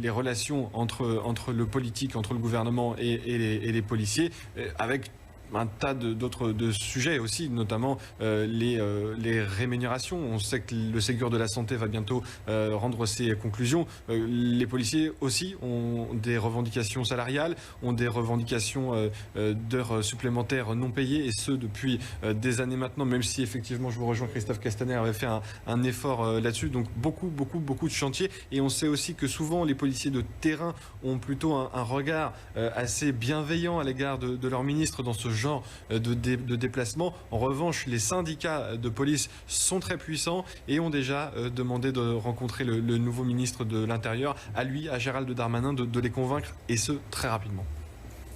relations entre le politique, entre le gouvernement et les policiers, avec un tas d'autres sujets aussi, notamment les rémunérations. On sait que le Ségur de la santé va bientôt rendre ses conclusions. Les policiers aussi ont des revendications salariales, ont des revendications d'heures supplémentaires non payées, et ce depuis des années maintenant, même si effectivement, je vous rejoins, Christophe Castaner avait fait un effort là-dessus. Donc beaucoup de chantiers. Et on sait aussi que souvent les policiers de terrain ont plutôt un regard assez bienveillant à l'égard de leur ministre dans ce genre de déplacement. En revanche, les syndicats de police sont très puissants et ont déjà demandé de rencontrer le nouveau ministre de l'Intérieur, à Gérald Darmanin, de les convaincre, et ce, très rapidement.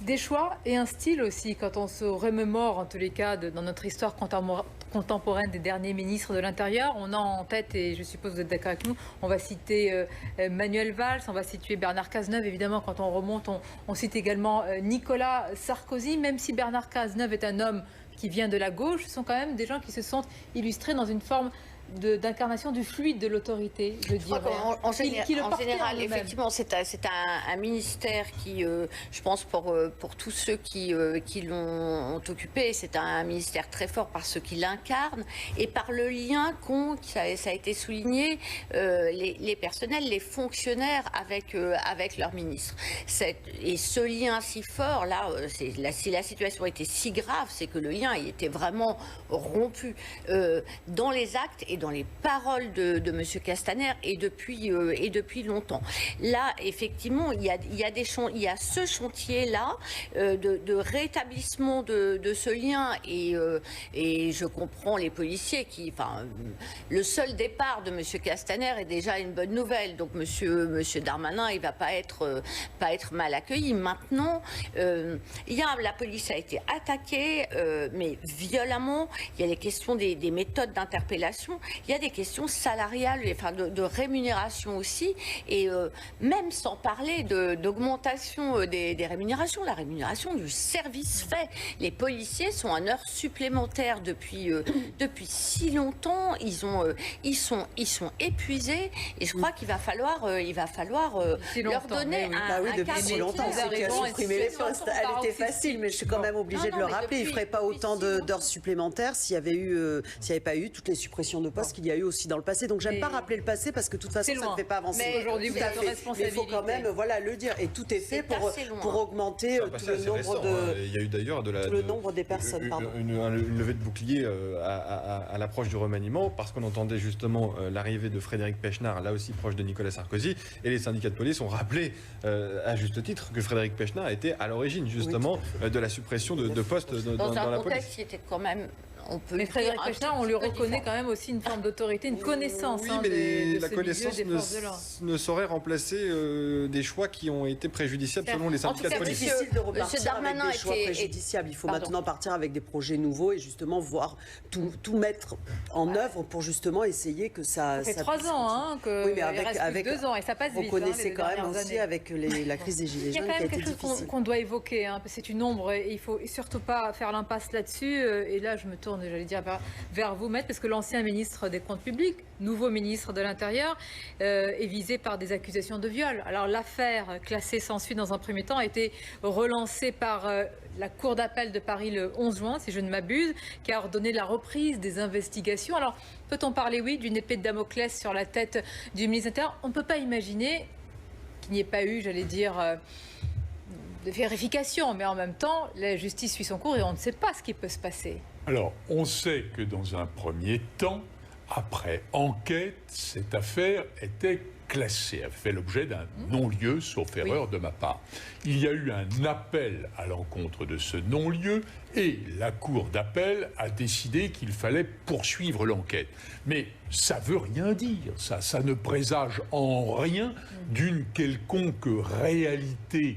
Des choix et un style aussi, quand on se remémore en tous les cas dans notre histoire contemporaine des derniers ministres de l'Intérieur. On a en tête, et je suppose que vous êtes d'accord avec nous, on va citer Manuel Valls, on va citer Bernard Cazeneuve. Évidemment, quand on remonte, on cite également Nicolas Sarkozy. Même si Bernard Cazeneuve est un homme qui vient de la gauche, ce sont quand même des gens qui se sont illustrés dans une forme d'incarnation du fluide de l'autorité, je dirais. En général, effectivement, c'est un ministère qui, je pense, pour tous ceux qui l'ont occupé, c'est un ministère très fort par ce qu'il incarne et par le lien qu'ont, ça a été souligné, les personnels, les fonctionnaires avec leur ministre. Et ce lien si fort, là, si la situation était si grave, c'est que le lien il était vraiment rompu dans les actes et et dans les paroles de M. Castaner et depuis longtemps. Là, effectivement, il y a ce chantier-là de rétablissement de ce lien et je comprends les policiers le seul départ de M. Castaner est déjà une bonne nouvelle. Donc M. Darmanin, il ne va pas être mal accueilli. Maintenant, la police a été attaquée, mais violemment. Il y a les questions des méthodes d'interpellation. Il y a des questions salariales, de rémunération aussi. Et même sans parler d'augmentation des rémunérations, la rémunération du service fait. Les policiers sont en heures supplémentaires depuis si longtemps. Ils sont épuisés et je crois qu'il va falloir leur donner un depuis si longtemps. Ceux qui a supprimé les postes, elle était facile, mais je suis quand même obligée de le rappeler. Il ne ferait pas autant d'heures supplémentaires s'il n'y avait pas eu toutes les suppressions de postes qu'il y a eu aussi dans le passé. Donc j'aime pas rappeler le passé parce que de toute façon ça ne fait pas avancer. Mais aujourd'hui vous êtes en responsabilité. Mais il faut quand même le dire. Et tout est fait pour augmenter tout le nombre de. Il y a eu d'ailleurs le nombre des personnes. Une levée de bouclier à l'approche du remaniement parce qu'on entendait justement l'arrivée de Frédéric Pechnard, là aussi proche de Nicolas Sarkozy, et les syndicats de police ont rappelé à juste titre que Frédéric Pechnard était à l'origine justement de la suppression de postes dans la police. Dans un contexte qui était quand même... Mais Frédéric Pechnard, on lui reconnaît quand même aussi une forme d'autorité, une connaissance. Oui, mais la connaissance ne saurait remplacer des choix qui ont été préjudiciables selon les syndicats de police. C'est difficile de repartir avec des choix préjudiciables. Il faut maintenant partir avec des projets nouveaux et justement voir tout mettre en œuvre pour justement essayer que ça... Ça fait 3 ans, oui, mais il reste plus 2 ans et ça passe vite. On connaissait quand même aussi avec la crise des Gilets jaunes qui a été difficile. Il y a quand même quelque chose qu'on doit évoquer. C'est une ombre et il ne faut surtout pas faire l'impasse là-dessus. Et là, je me tourne, j'allais dire, vers vous, Maître, parce que l'ancien ministre des Comptes publics, nouveau ministre de l'Intérieur, est visé par des accusations de viol. Alors l'affaire classée sans suite dans un premier temps a été relancée par la Cour d'appel de Paris le 11 juin, si je ne m'abuse, qui a ordonné la reprise des investigations. Alors peut-on parler, oui, d'une épée de Damoclès sur la tête du ministre de l'Intérieur? On ne peut pas imaginer qu'il n'y ait pas eu, j'allais dire... de vérification, mais en même temps, la justice suit son cours et on ne sait pas ce qui peut se passer. Alors, on sait que dans un premier temps, après enquête, cette affaire était classée, a fait l'objet d'un non-lieu, sauf erreur de ma part. Il y a eu un appel à l'encontre de ce non-lieu et la Cour d'appel a décidé qu'il fallait poursuivre l'enquête. Mais ça ne veut rien dire, ça ne présage en rien d'une quelconque réalité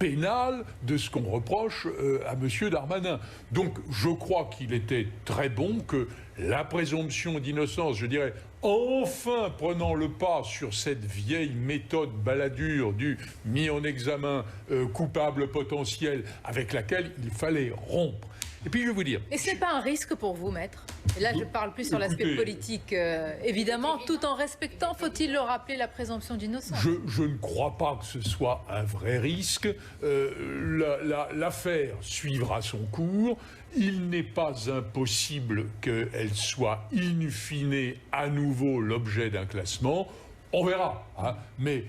pénale de ce qu'on reproche à M. Darmanin. Donc je crois qu'il était très bon que la présomption d'innocence, je dirais, enfin prenant le pas sur cette vieille méthode baladure du mis en examen coupable potentiel avec laquelle il fallait rompre. Et puis je vais vous dire... Et ce n'est pas un risque pour vous, Maître? Et là, je parle plus sur l'aspect politique, évidemment, tout en respectant, faut-il le rappeler, la présomption d'innocence. Je ne crois pas que ce soit un vrai risque. L'affaire suivra son cours. Il n'est pas impossible qu'elle soit in fine à nouveau l'objet d'un classement. On verra, mais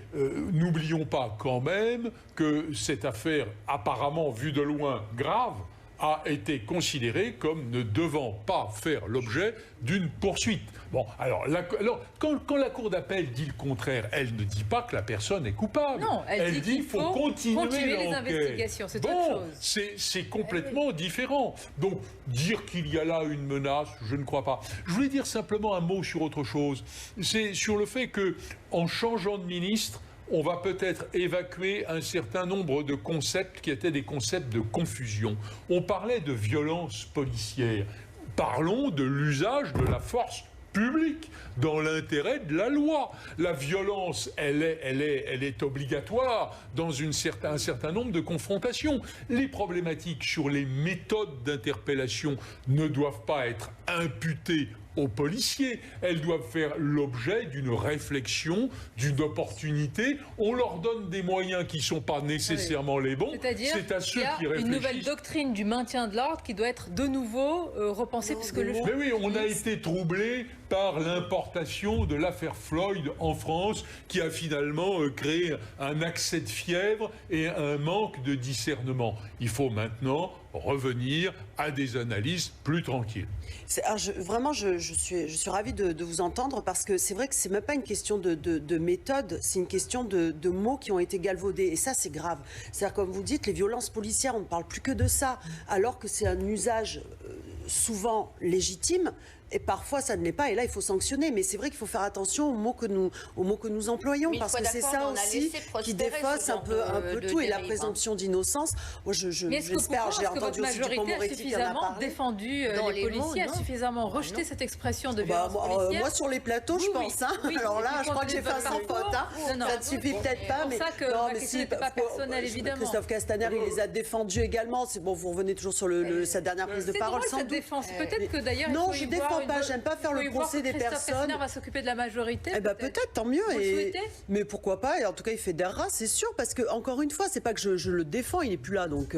n'oublions pas quand même que cette affaire, apparemment vue de loin grave, a été considéré comme ne devant pas faire l'objet d'une poursuite. Bon, alors quand la Cour d'appel dit le contraire, elle ne dit pas que la personne est coupable. Non, elle dit qu'il faut continuer les investigations, c'est autre chose. C'est complètement différent. Donc, dire qu'il y a là une menace, je ne crois pas. Je voulais dire simplement un mot sur autre chose. C'est sur le fait que, en changeant de ministre, on va peut-être évacuer un certain nombre de concepts qui étaient des concepts de confusion. On parlait de violence policière. Parlons de l'usage de la force publique dans l'intérêt de la loi. La violence, elle est obligatoire dans un certain nombre de confrontations. Les problématiques sur les méthodes d'interpellation ne doivent pas être imputées aux policiers. Elles doivent faire l'objet d'une réflexion, d'une opportunité. On leur donne des moyens qui ne sont pas nécessairement les bons. C'est à ceux qui réfléchissent. Une nouvelle doctrine du maintien de l'ordre qui doit être de nouveau repensée. Puisque le... Mais oui, on a été troublé par l'importation de l'affaire Floyd en France, qui a finalement créé un accès de fièvre et un manque de discernement. Il faut maintenant revenir à des analyses plus tranquilles. Vraiment, je suis ravie de vous entendre parce que c'est vrai que c'est même pas une question de méthode, c'est une question de mots qui ont été galvaudés. Et ça, c'est grave. C'est-à-dire, comme vous dites, les violences policières, on ne parle plus que de ça, alors que c'est un usage souvent légitime. Et parfois, ça ne l'est pas. Et là, il faut sanctionner. Mais c'est vrai qu'il faut faire attention aux mots que nous employons. Parce que c'est ça aussi qui défausse un peu tout. Et la présomption d'innocence. Moi, j'espère, j'ai entendu aussi Dupond-Moretti qui en a suffisamment parlé. défendu les policiers, a suffisamment rejeté cette expression de violence policière. Moi, sur les plateaux, je pense. Alors là, je crois que j'ai fait un sans faute. Ça ne suffit peut-être pas. C'est pour ça que ma question n'était pas personnelle, évidemment. Christophe Castaner, il les a défendus également. C'est bon, vous revenez toujours sur sa dernière prise de parole, sans doute. Peut-être que d'ailleurs, non, je défends pas, j'aime pas faire le procès des personnes. Castaner va s'occuper de la majorité. Peut-être, tant mieux. Mais pourquoi pas? Et en tout cas, il fédérera, c'est sûr, parce que encore une fois, c'est pas que je le défends, il est plus là, donc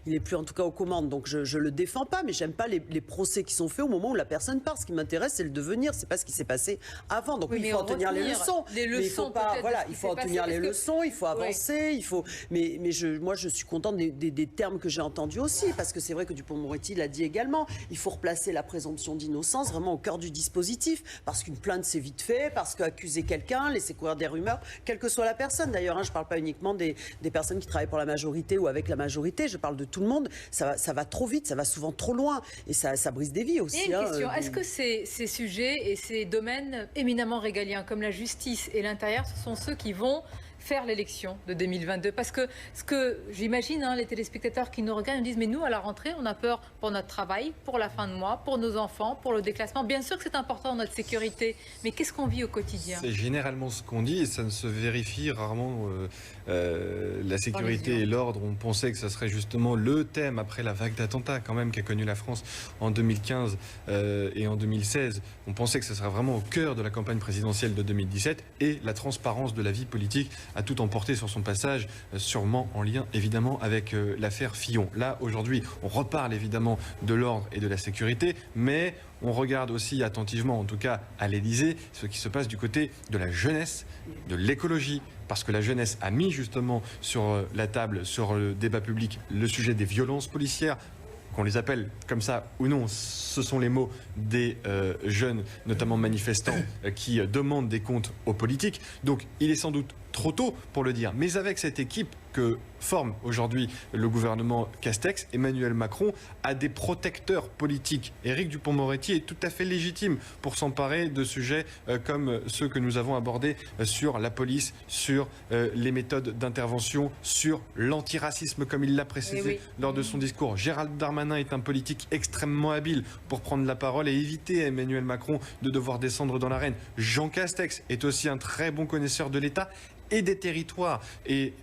il est plus en tout cas aux commandes, donc je le défends pas, mais j'aime pas les procès qui sont faits au moment où la personne part. Ce qui m'intéresse, c'est le devenir, c'est pas ce qui s'est passé avant. Donc il faut en tenir les leçons. Il faut pas, voilà, il faut en tenir les leçons, il faut avancer, il faut. Mais moi, je suis contente des termes que j'ai entendus aussi, parce que c'est vrai que Dupond-Moretti l'a dit également. Il faut replacer la présomption d'innocence vraiment au cœur du dispositif, parce qu'une plainte c'est vite fait, parce qu'accuser quelqu'un, laisser courir des rumeurs, quelle que soit la personne. D'ailleurs, je ne parle pas uniquement des personnes qui travaillent pour la majorité ou avec la majorité, je parle de tout le monde. Ça va trop vite, ça va souvent trop loin, et ça brise des vies aussi. Et une question, est-ce que ces sujets et ces domaines éminemment régaliens, comme la justice et l'intérieur, ce sont ceux qui vont faire l'élection de 2022? Parce que ce que j'imagine, les téléspectateurs qui nous regardent nous disent, mais nous, à la rentrée, on a peur pour notre travail, pour la fin de mois, pour nos enfants, pour le déclassement. Bien sûr que c'est important, notre sécurité, mais qu'est-ce qu'on vit au quotidien? C'est généralement ce qu'on dit et ça ne se vérifie rarement. La sécurité et l'ordre, on pensait que ce serait justement le thème après la vague d'attentats quand même qu'a connue la France en 2015 et en 2016. On pensait que ce serait vraiment au cœur de la campagne présidentielle de 2017, et la transparence de la vie politique a tout emporté sur son passage, sûrement en lien évidemment avec l'affaire Fillon. Là, aujourd'hui, on reparle évidemment de l'ordre et de la sécurité, mais on regarde aussi attentivement, en tout cas à l'Élysée, ce qui se passe du côté de la jeunesse, de l'écologie, parce que la jeunesse a mis justement sur la table, sur le débat public, le sujet des violences policières, qu'on les appelle comme ça ou non, ce sont les mots des jeunes, notamment manifestants, qui demandent des comptes aux politiques. Donc il est sans doute trop tôt pour le dire, mais avec cette équipe que forme aujourd'hui le gouvernement Castex, Emmanuel Macron a des protecteurs politiques. Éric Dupond-Moretti est tout à fait légitime pour s'emparer de sujets comme ceux que nous avons abordés sur la police, sur les méthodes d'intervention, sur l'antiracisme, comme il l'a précisé lors de son discours. Gérald Darmanin est un politique extrêmement habile pour prendre la parole et éviter à Emmanuel Macron de devoir descendre dans l'arène. Jean Castex est aussi un très bon connaisseur de l'État et des territoires, et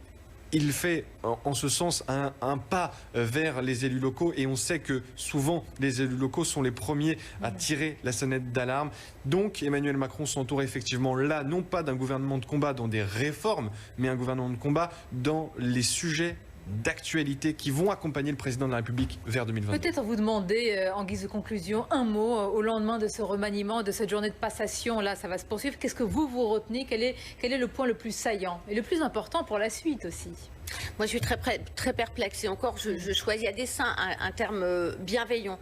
il fait en ce sens un pas vers les élus locaux, et on sait que souvent les élus locaux sont les premiers à tirer la sonnette d'alarme. Donc Emmanuel Macron s'entoure effectivement là, non pas d'un gouvernement de combat dans des réformes, mais un gouvernement de combat dans les sujets d'actualité qui vont accompagner le président de la République vers 2022. Peut-être vous demander, en guise de conclusion, un mot au lendemain de ce remaniement, de cette journée de passation. Là, ça va se poursuivre. Qu'est-ce que vous retenez? Quel est le point le plus saillant et le plus important pour la suite aussi? Moi, je suis très perplexe, et encore, je choisis à dessein un terme bienveillant.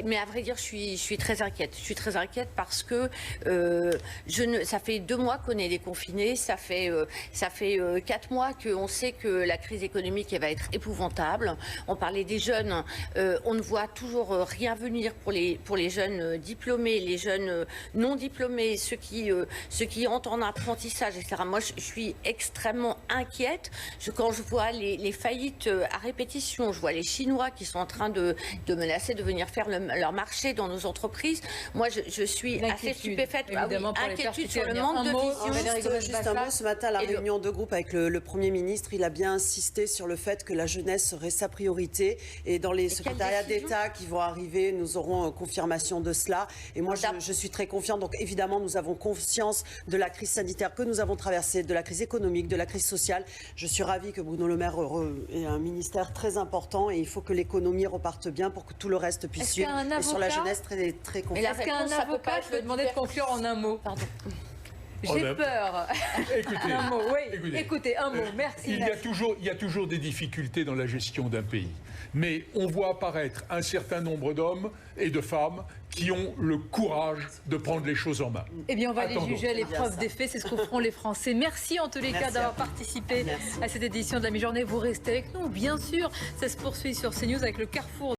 Mais à vrai dire, je suis très inquiète. Je suis très inquiète parce que ça fait 2 mois qu'on est déconfinés, ça fait 4 mois qu'on sait que la crise économique va être épouvantable. On parlait des jeunes, on ne voit toujours rien venir pour les jeunes diplômés, les jeunes non diplômés, ceux qui entrent en apprentissage, etc. Moi, je suis extrêmement inquiète. Quand je vois les faillites à répétition, je vois les Chinois qui sont en train de menacer de venir faire leur marché dans nos entreprises. Moi, je suis assez stupéfaite. Inquiétude sur le manque de vision. Juste un mot, ce matin, à la réunion de groupe avec le Premier ministre, il a bien insisté sur le fait que la jeunesse serait sa priorité. Et dans les secrétariats d'État qui vont arriver, nous aurons confirmation de cela. Et moi, je suis très confiante. Donc, évidemment, nous avons conscience de la crise sanitaire que nous avons traversée, de la crise économique, de la crise sociale. Je suis ravie que Bruno Le Maire ait un ministère très important, et il faut que l'économie reparte bien pour que tout le reste puisse suivre. Et sur la jeunesse, très confiante. Est-ce qu'un avocat, je vais demander de conclure en un mot. Pardon. J'ai peur. Écoutez, Un mot, oui. Écoutez, un mot. Merci. Il y a toujours des difficultés dans la gestion d'un pays. Mais on voit apparaître un certain nombre d'hommes et de femmes qui ont le courage de prendre les choses en main. Eh bien, on va les juger à l'épreuve des faits. C'est ce que feront les Français. Merci en tous les cas d'avoir participé à cette édition de la mi-journée. Vous restez avec nous, bien sûr. Ça se poursuit sur CNews avec le Carrefour.